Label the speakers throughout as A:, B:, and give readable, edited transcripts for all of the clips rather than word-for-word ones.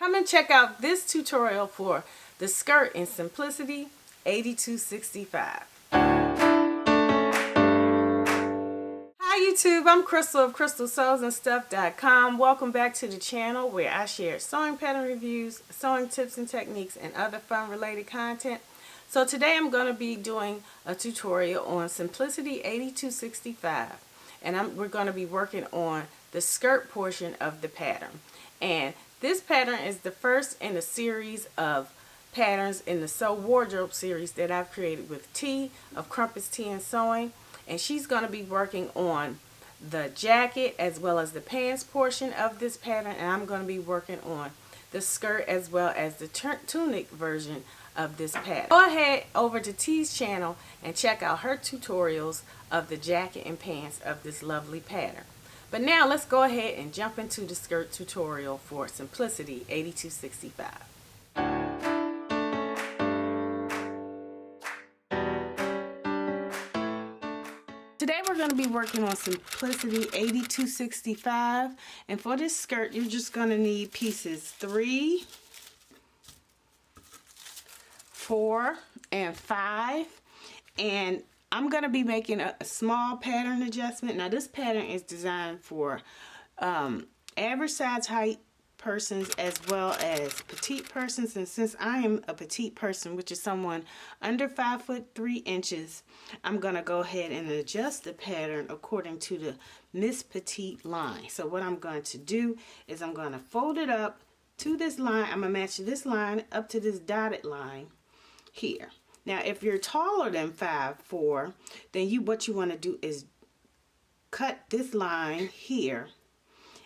A: Come and check out this tutorial for the skirt in Simplicity 8265. Hi YouTube, I'm Crystal of Crystalsewsandstuff.com. Welcome back to the channel where I share sewing pattern reviews, sewing tips and techniques, and other fun related content. So today I'm going to be doing a tutorial on Simplicity 8265, and we're going to be working on the skirt portion of the pattern. And this pattern is the first in a series of patterns in the Sew Wardrobe series that I've created with T of Crumpets Tea and Sewing. And she's going to be working on the jacket as well as the pants portion of this pattern, and I'm going to be working on the skirt as well as the tunic version of this pattern. Go ahead over to T's channel and check out her tutorials of the jacket and pants of this lovely pattern. But now let's go ahead and jump into the skirt tutorial for Simplicity 8265. Today we're going to be working on Simplicity 8265, and for this skirt you're just going to need pieces 3, 4, and 5, and I'm going to be making a small pattern adjustment. Now this pattern is designed for average size height persons as well as petite persons, and since I am a petite person, which is someone under 5'3", I'm going to go ahead and adjust the pattern according to the Miss Petite line. So what I'm going to do is I'm going to fold it up to this line. I'm going to match this line up to this dotted line here. Now if you're taller than 5'4", then what you want to do is cut this line here,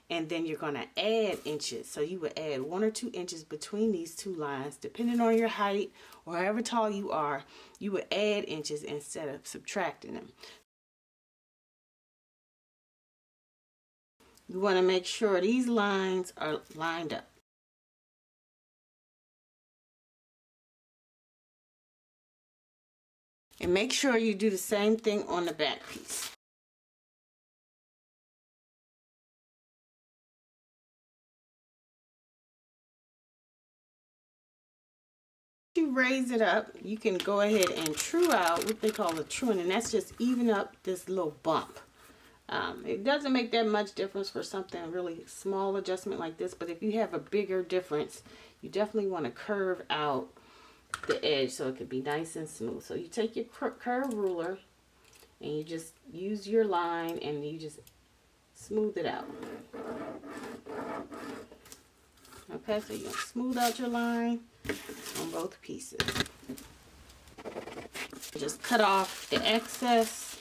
A: and then you're going to add inches. So you would add 1 or 2 inches between these two lines, depending on your height or however tall you are. You would add inches instead of subtracting them. You want to make sure these lines are lined up. And make sure you do the same thing on the back piece. You raise it up, you can go ahead and true out what they call a truing, and that's just even up this little bump. It doesn't make that much difference for something really small adjustment like this, but if you have a bigger difference, you definitely want to curve out the edge so it can be nice and smooth. So you take your curve ruler and you just use your line and you just smooth it out. Okay, so you're going to smooth out your line on both pieces. Just cut off the excess.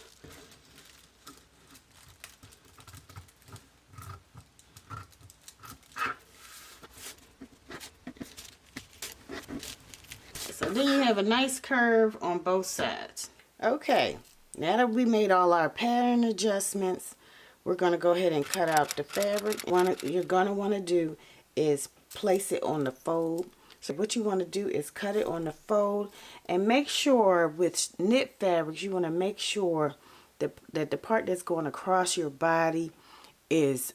A: So then you have a nice curve on both sides. Okay, now that we made all our pattern adjustments, we're going to go ahead and cut out the fabric. What you're going to want to do is place it on the fold. So what you want to do is cut it on the fold, and make sure with knit fabrics you want to make sure that the part that's going across your body is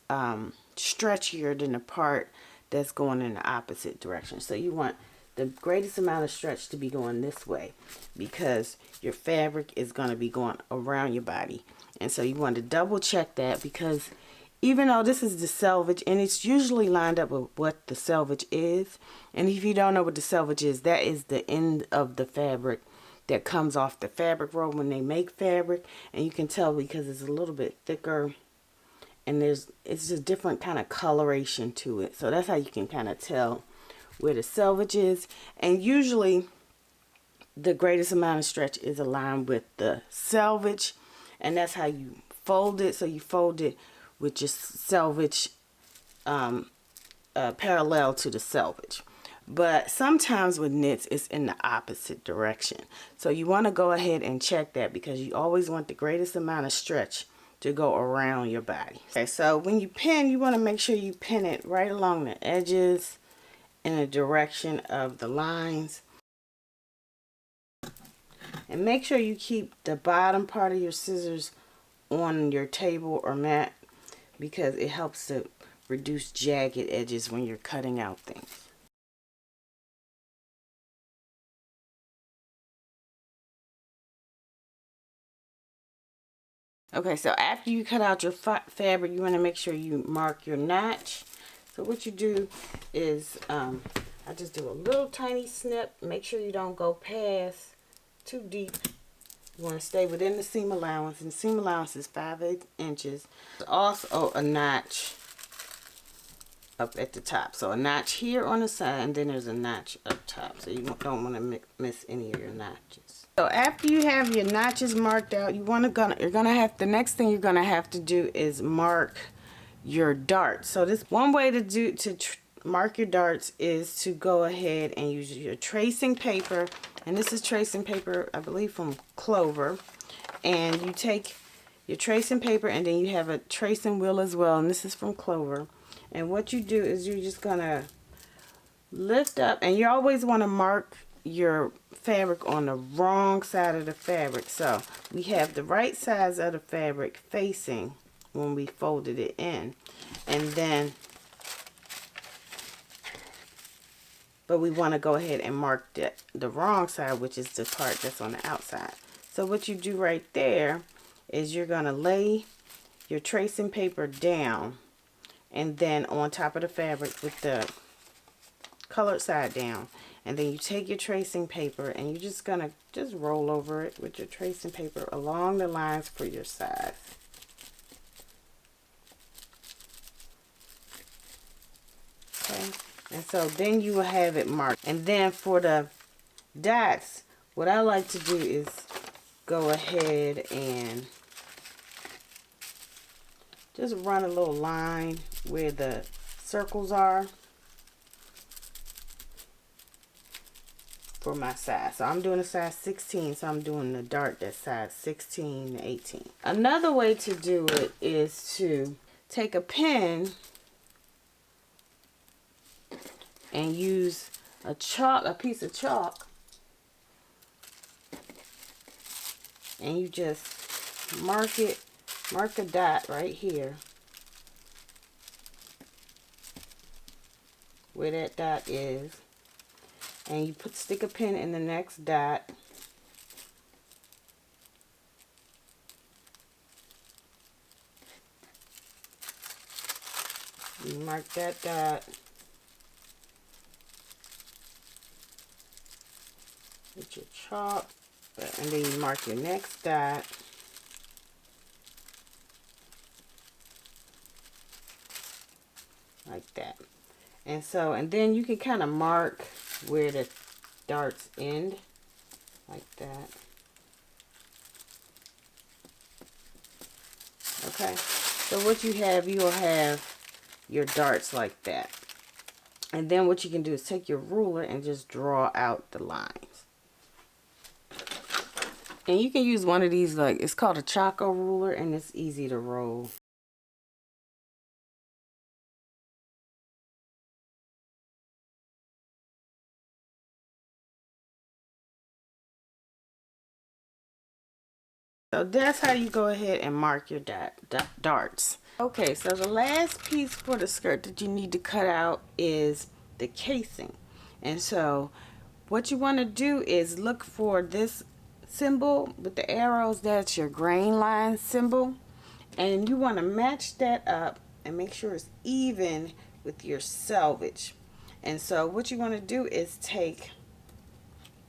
A: stretchier than the part that's going in the opposite direction. So you want the greatest amount of stretch to be going this way because your fabric is going to be going around your body. And so you want to double check that, because even though this is the selvage and it's usually lined up with what the selvage is, and if you don't know what the selvage is, that is the end of the fabric that comes off the fabric roll when they make fabric, and you can tell because it's a little bit thicker and it's just different kind of coloration to it. So that's how you can kind of tell where the selvage is, and usually the greatest amount of stretch is aligned with the selvage, and that's how you fold it. So you fold it with just selvage parallel to the selvage. But sometimes with knits it's in the opposite direction, so you want to go ahead and check that because you always want the greatest amount of stretch to go around your body. Okay, so when you pin, you want to make sure you pin it right along the edges in the direction of the lines, and make sure you keep the bottom part of your scissors on your table or mat because it helps to reduce jagged edges when you're cutting out things. Okay, so after you cut out your fabric, you want to make sure you mark your notch. So what you do is, I just do a little tiny snip. Make sure you don't go past too deep. You want to stay within the seam allowance, and the seam allowance is 5/8 inches. There's also a notch up at the top. So a notch here on the side, and then there's a notch up top. So you don't want to miss any of your notches. So after you have your notches marked out, you're gonna have, the next thing you're gonna have to do is mark your darts. So this one way to mark your darts is to go ahead and use your tracing paper, and this is tracing paper, I believe, from Clover. And you take your tracing paper, and then you have a tracing wheel as well, and this is from Clover. And what you do is you're just gonna lift up, and you always want to mark your fabric on the wrong side of the fabric. So we have the right sides of the fabric facing when we folded it in, and then but we want to go ahead and mark the wrong side, which is the part that's on the outside. So what you do right there is you're going to lay your tracing paper down, and then on top of the fabric with the colored side down, and then you take your tracing paper and you're just gonna roll over it with your tracing paper along the lines for your size. Okay, and so then you will have it marked. And then for the dots, what I like to do is go ahead and just run a little line where the circles are for my size. So I'm doing a size 16, so I'm doing the dart that's size 16 to 18. Another way to do it is to take a pen and use a piece of chalk, and you just mark a dot right here where that dot is, and you stick a pin in the next dot, you mark that dot with your chalk, and then you mark your next dot, like that. And so, and then you can kind of mark where the darts end, like that. Okay, so what you will have your darts like that. And then what you can do is take your ruler and just draw out the lines. And you can use one of these, like, it's called a Choco ruler, and it's easy to roll. So that's how you go ahead and mark your darts. Okay, so the last piece for the skirt that you need to cut out is the casing. And so what you want to do is look for this symbol with the arrows. That's your grain line symbol. And you want to match that up and make sure it's even with your selvage. And so what you want to do is take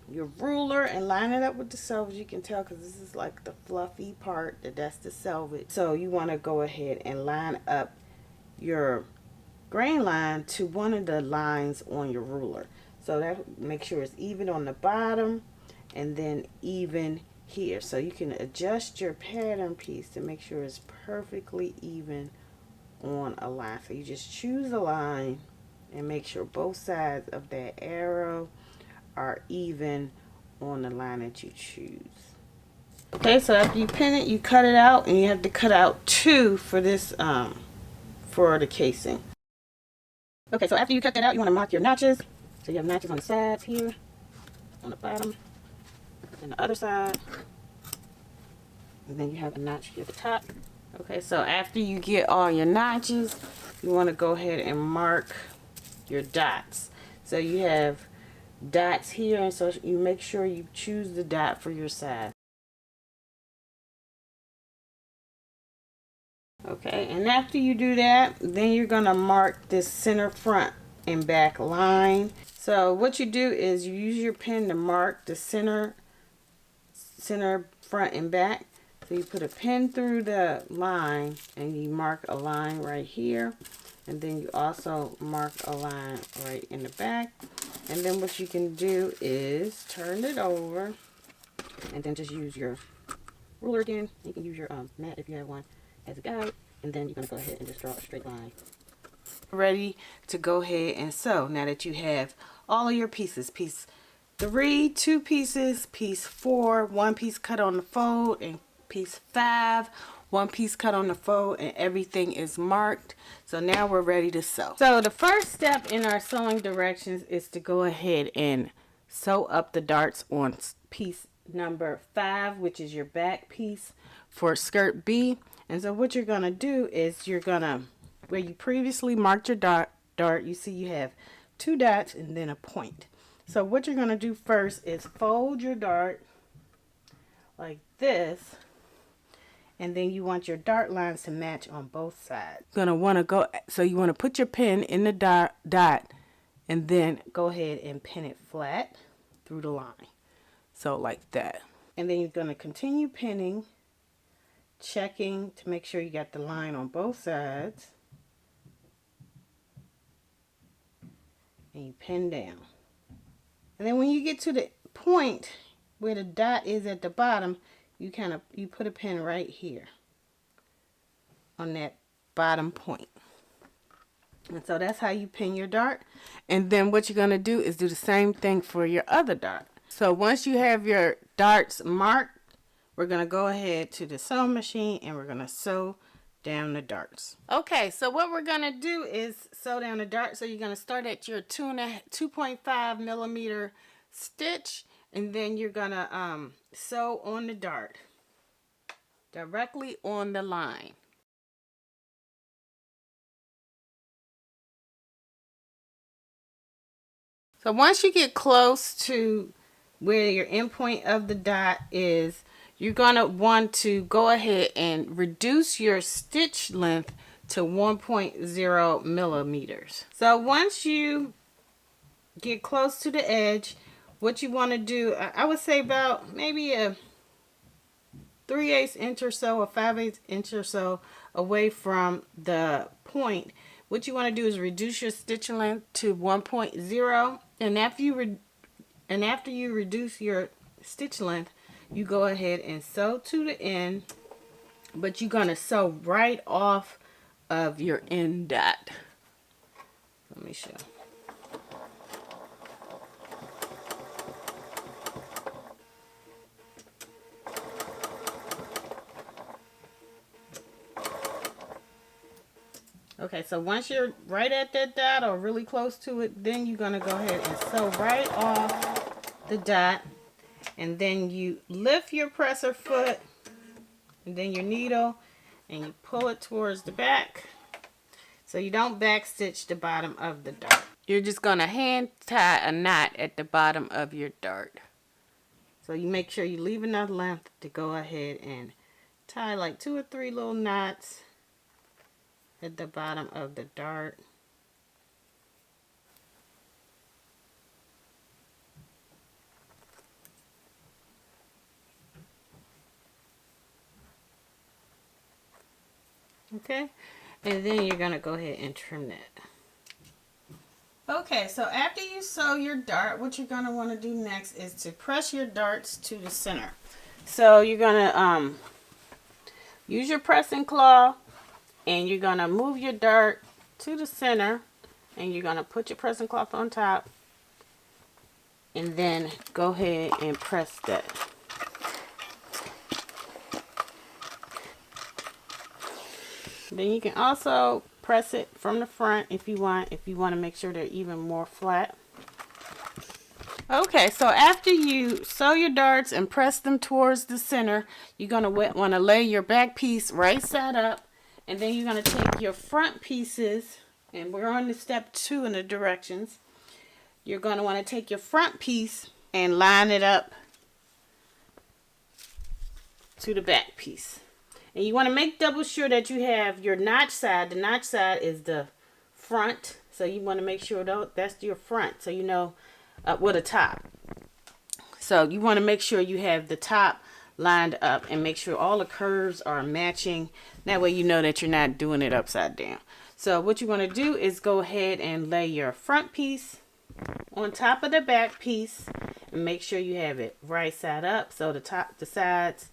A: your ruler and line it up with the selvage. You can tell because this is like the fluffy part, that's the selvage. So you want to go ahead and line up your grain line to one of the lines on your ruler. So that make sure it's even on the bottom and then even here. So you can adjust your pattern piece to make sure it's perfectly even on a line. So you just choose a line and make sure both sides of that arrow are even on the line that you choose. Okay, so after you pin it, you cut it out, and you have to cut out 2 for this for the casing. Okay, so after you cut that out, you want to mark your notches. So you have notches on the sides here, on the bottom, and the other side, and then you have a notch here at the top. Okay, so after you get all your notches, you want to go ahead and mark your dots. So you have dots here, and so you make sure you choose the dot for your size. Okay, and after you do that, then you're going to mark this center front and back line. So what you do is you use your pen to mark the center front and back. So you put a pin through the line and you mark a line right here. And then you also mark a line right in the back. And then what you can do is turn it over and then just use your ruler again. You can use your mat if you have one as a guide. And then you're going to go ahead and just draw a straight line. Ready to go ahead and sew. Now that you have all of your pieces, piece 3, 2 pieces, piece 4, 1 piece cut on the fold, and piece 5, 1 piece cut on the fold, and everything is marked. So now we're ready to sew. So the first step in our sewing directions is to go ahead and sew up the darts on piece number 5, which is your back piece for skirt B. And so what you're gonna do is you're gonna, where you previously marked your dart, you see you have 2 dots and then a point. So what you're gonna do first is fold your dart like this, and then you want your dart lines to match on both sides. You're gonna wanna go, so you wanna put your pin in the dot and then go ahead and pin it flat through the line. So like that. And then you're gonna continue pinning, checking to make sure you got the line on both sides, and you pin down. And then when you get to the point where the dot is at the bottom, you put a pin right here on that bottom point. And so that's how you pin your dart. And then what you're going to do is do the same thing for your other dart. So once you have your darts marked, we're going to go ahead to the sewing machine and we're going to sew down the darts. Okay, so what we're going to do is sew down the dart. So you're going to start at your 2.5 millimeter stitch, and then you're going to sew on the dart directly on the line. So once you get close to where your end point of the dot is, you're going to want to go ahead and reduce your stitch length to 1.0 millimeters. So once you get close to the edge, what you want to do, I would say about maybe a 3/8 inch or so, a 5/8 inch or so away from the point. What you want to do is reduce your stitch length to 1.0, and after you reduce your stitch length, you go ahead and sew to the end, but you're going to sew right off of your end dot. Let me show. Okay, so once you're right at that dot or really close to it, then you're going to go ahead and sew right off the dot. And then you lift your presser foot and then your needle and you pull it towards the back. So you don't back stitch the bottom of the dart. You're just going to hand tie a knot at the bottom of your dart. So you make sure you leave enough length to go ahead and tie like 2 or 3 little knots at the bottom of the dart. Okay, and then you're gonna go ahead and trim that. Okay, so after you sew your dart, what you're gonna want to do next is to press your darts to the center. So you're gonna use your pressing claw, and you're gonna move your dart to the center, and you're gonna put your pressing cloth on top, and then go ahead and press that. Then you can also press it from the front if you want to make sure they're even more flat. Okay, so after you sew your darts and press them towards the center, you're going to want to lay your back piece right side up, and then you're going to take your front pieces, and we're on to step 2 in the directions. You're going to want to take your front piece and line it up to the back piece. And you want to make double sure that you have your notch side. The notch side is the front. So you want to make sure that's your front. So you know with a top. So you want to make sure you have the top lined up and make sure all the curves are matching. That way you know that you're not doing it upside down. So what you want to do is go ahead and lay your front piece on top of the back piece and make sure you have it right side up. So the sides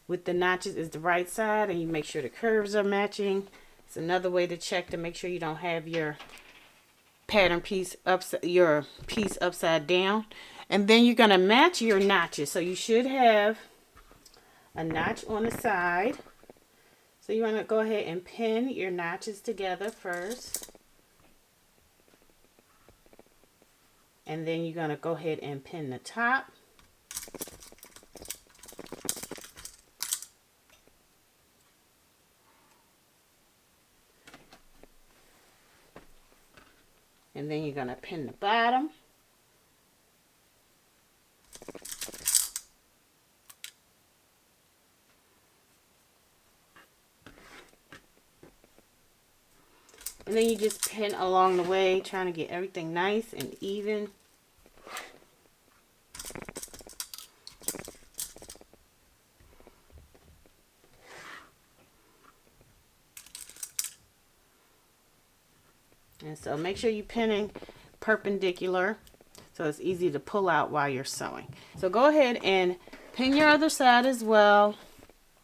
A: with the notches is the right side, and you make sure the curves are matching. It's another way to check to make sure you don't have your pattern piece upside down. And then you're going to match your notches. So you should have a notch on the side. So you want to go ahead and pin your notches together first. And then you're going to go ahead and pin the top. And then you're going to pin the bottom. And then you just pin along the way, trying to get everything nice and even. And so make sure you're pinning perpendicular so it's easy to pull out while you're sewing. So go ahead and pin your other side as well.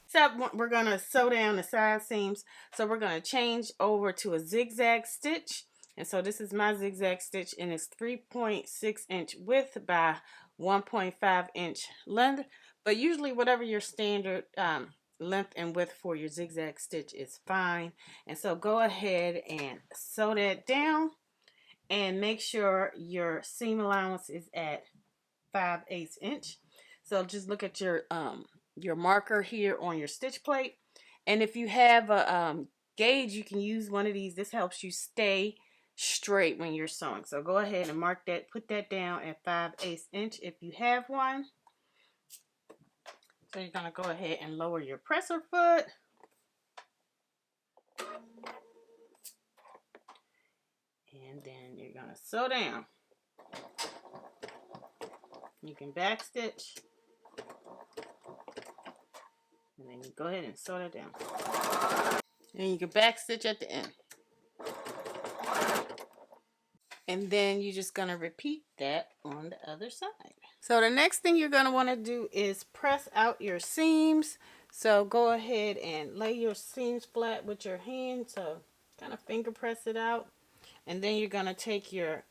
A: Except we're going to sew down the side seams. So we're going to change over to a zigzag stitch. And so this is my zigzag stitch, and it's 3.6 inch width by 1.5 inch length. But usually whatever your standard length and width for your zigzag stitch is fine. And so go ahead and sew that down and make sure your seam allowance is at 5/8 inch. So just look at your marker here on your stitch plate, and if you have a gauge, you can use one of these. This helps you stay straight when you're sewing. So go ahead and mark that, put that down at 5/8 inch if you have one. So you're going to go ahead and lower your presser foot. And then you're going to sew down. You can back stitch. And then you go ahead and sew that down. And you can back stitch at the end. And then you're just going to repeat that on the other side. So the next thing you're going to want to do is press out your seams. So go ahead and lay your seams flat with your hand. So kind of finger press it out. And then you're going to take your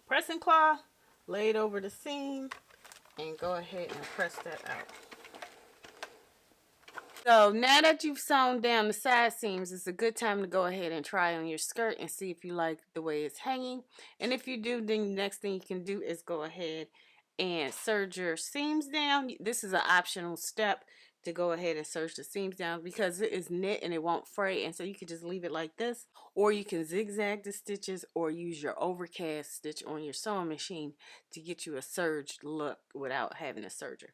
A: pressing cloth, lay it over the seam, and go ahead and press that out. So now that you've sewn down the side seams, it's a good time to go ahead and try on your skirt and see if you like the way it's hanging. And if you do, then the next thing you can do is go ahead and serge your seams down. This is an optional step to go ahead and serge the seams down because it is knit and it won't fray. And so you can just leave it like this, or you can zigzag the stitches or use your overcast stitch on your sewing machine to get you a serged look without having a serger.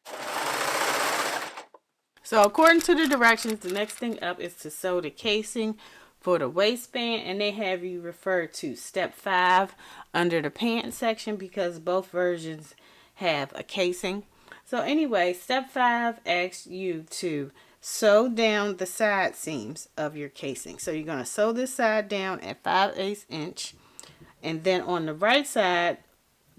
A: So according to the directions, the next thing up is to sew the casing for the waistband, and they have you refer to step 5 under the pant section because both versions have a casing. So anyway, step 5 asks you to sew down the side seams of your casing. So you're going to sew this side down at 5/8 inch, and then on the right side,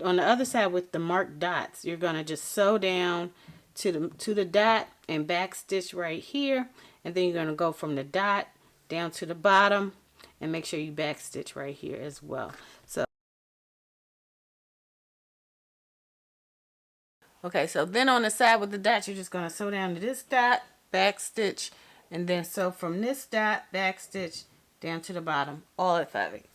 A: on the other side with the marked dots, you're going to just sew down to the dot and back stitch right here, and then you're going to go from the dot down to the bottom and make sure you back stitch right here as well. So okay, so then on the side with the dots, you're just going to sew down to this dot, back stitch, and then sew from this dot, back stitch down to the bottom, all at 5/8.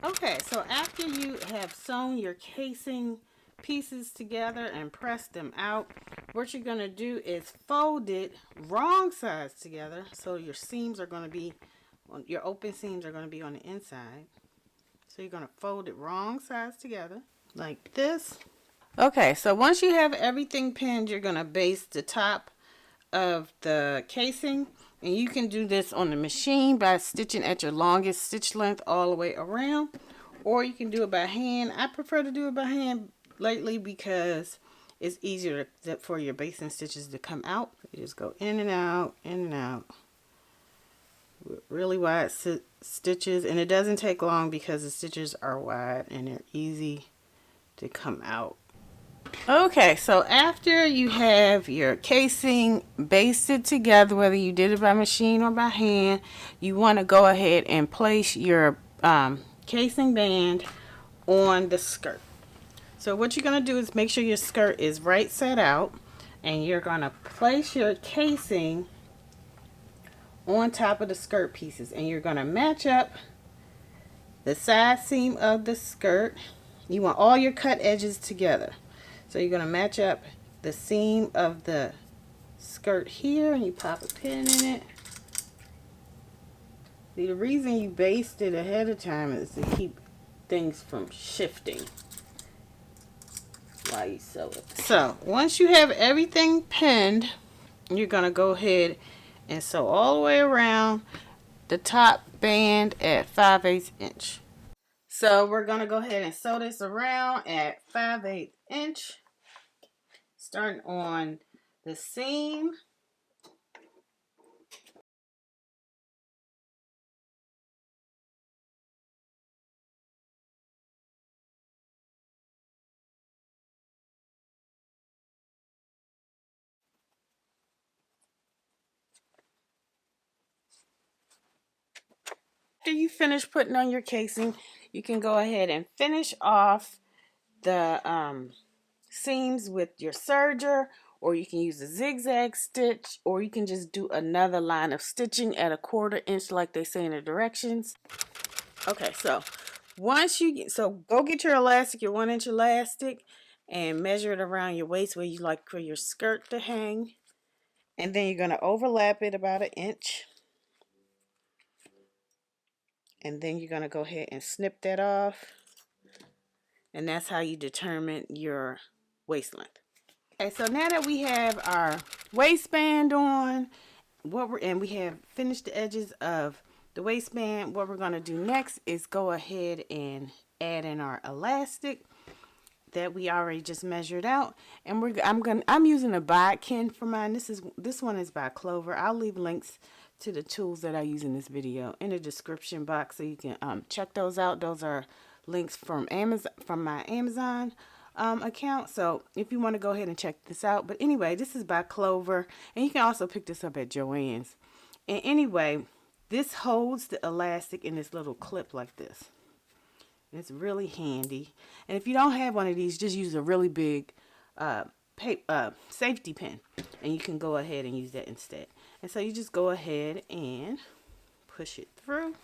A: Okay, so after you have sewn your casing pieces together and press them out. What you're going to do is fold it wrong sides together, so your seams are going to be, your open seams are going to be on the inside. So you're going to fold it wrong sides together like this. Okay, so once you have everything pinned, you're going to baste the top of the casing, and you can do this on the machine by stitching at your longest stitch length all the way around, or you can do it by hand. I prefer to do it by hand lately because it's easier for your basting stitches to come out. You just go in and out with really wide stitches, and it doesn't take long because the stitches are wide and they're easy to come out. Okay, so after you have your casing basted together, whether you did it by machine or by hand, you want to go ahead and place your casing band on the skirt. So what you're going to do is make sure your skirt is right side out, and you're going to place your casing on top of the skirt pieces, and you're going to match up the side seam of the skirt. You want all your cut edges together. So you're going to match up the seam of the skirt here, and you pop a pin in it. The reason you baste it ahead of time is to keep things from shifting while you sew it. So once you have everything pinned, you're going to go ahead and sew all the way around the top band at 5/8 inch. So we're going to go ahead and sew this around at 5/8 inch, starting on the seam. After you finish putting on your casing, you can go ahead and finish off the seams with your serger, or you can use a zigzag stitch, or you can just do another line of stitching at 1/4 inch like they say in the directions. Okay, so once you get, so go get your elastic, your 1 inch elastic, and measure it around your waist where you like for your skirt to hang, and then you're going to overlap it about 1 inch, and then you're going to go ahead and snip that off, and that's how you determine your waist length. Okay, so now that we have our waistband on, and we have finished the edges of the waistband, what we're going to do next is go ahead and add in our elastic that we already just measured out, and I'm using a bodkin for mine. This one is by Clover. I'll leave links to the tools that I use in this video in the description box, so you can check those out. Those are links from Amazon, from my Amazon account, so if you want to go ahead and check this out. But anyway, this is by Clover, and you can also pick this up at Joann's. And anyway, this holds the elastic in this little clip like this. It's really handy. And if you don't have one of these, just use a really big safety pin, and you can go ahead and use that instead. And so you just go ahead and push it through.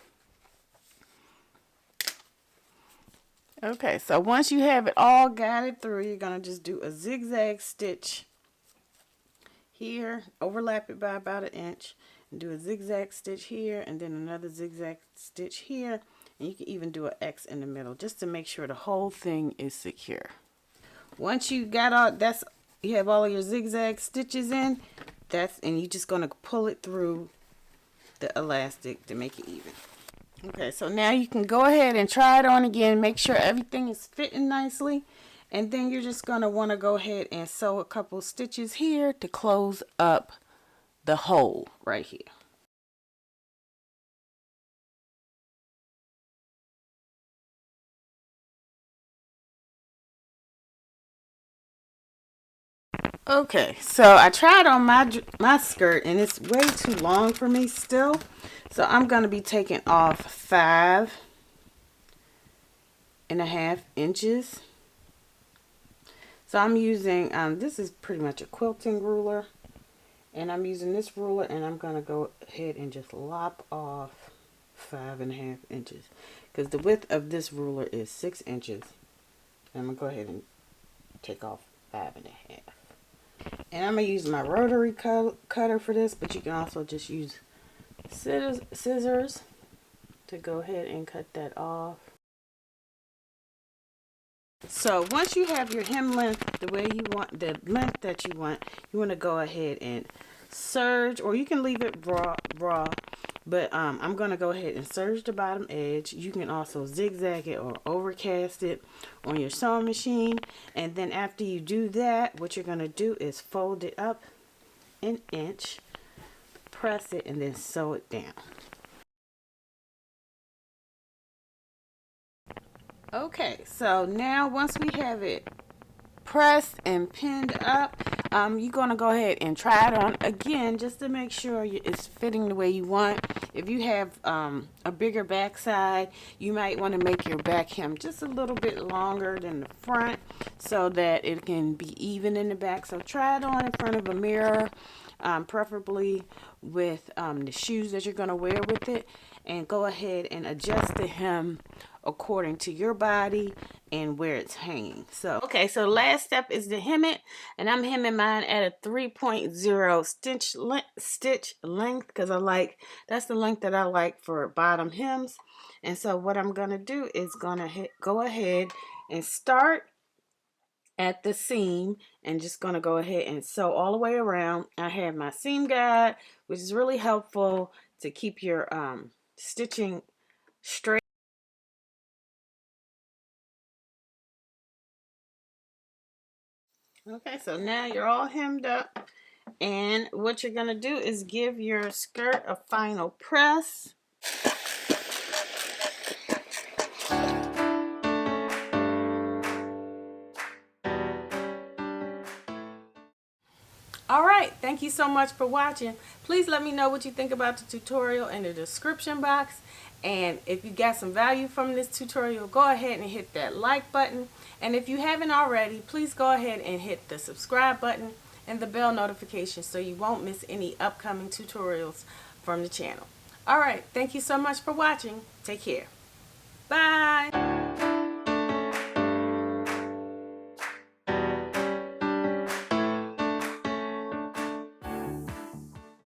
A: Okay, so once you have it all guided through, you're going to just do a zigzag stitch here, overlap it by about 1 inch, and do a zigzag stitch here, and then another zigzag stitch here, and you can even do an X in the middle just to make sure the whole thing is secure. Once you got all you have all of your zigzag stitches in, and you're just going to pull it through the elastic to make it even. Okay, so now you can go ahead and try it on again, make sure everything is fitting nicely, and then you're just going to want to go ahead and sew a couple stitches here to close up the hole right here. Okay, so I tried on my skirt, and it's way too long for me still, so I'm going to be taking off 5.5 inches. So I'm using this is pretty much a quilting ruler, and I'm using this ruler, and I'm going to go ahead and just lop off 5.5 inches, because the width of this ruler is 6 inches. I'm going to go ahead and take off 5.5. And I'm going to use my rotary cutter for this, but you can also just use scissors to go ahead and cut that off. So once you have your hem length the way you want, the length that you want to go ahead and serge, or you can leave it raw, but I'm going to go ahead and serge the bottom edge. You can also zigzag it or overcast it on your sewing machine, and then after you do that, what you're going to do is fold it up an inch, press it, and then sew it down. Okay, so now once we have it pressed and pinned up, you're going to go ahead and try it on again just to make sure it's fitting the way you want. If you have a bigger backside, you might want to make your back hem just a little bit longer than the front so that it can be even in the back. So try it on in front of a mirror, preferably with the shoes that you're going to wear with it, and go ahead and adjust the hem according to your body and where it's hanging. So okay, so last step is to hem it, and I'm hemming mine at a 3.0 stitch length because that's the length that I like for bottom hems. And so what I'm gonna do is go ahead and start at the seam and just gonna go ahead and sew all the way around. I have my seam guide, which is really helpful to keep your stitching straight. Okay, so now you're all hemmed up, and what you're going to do is give your skirt a final press. Alright, thank you so much for watching. Please let me know what you think about the tutorial in the description box. And if you got some value from this tutorial, go ahead and hit that like button. And if you haven't already, please go ahead and hit the subscribe button and the bell notification so you won't miss any upcoming tutorials from the channel. Alright, thank you so much for watching. Take care. Bye.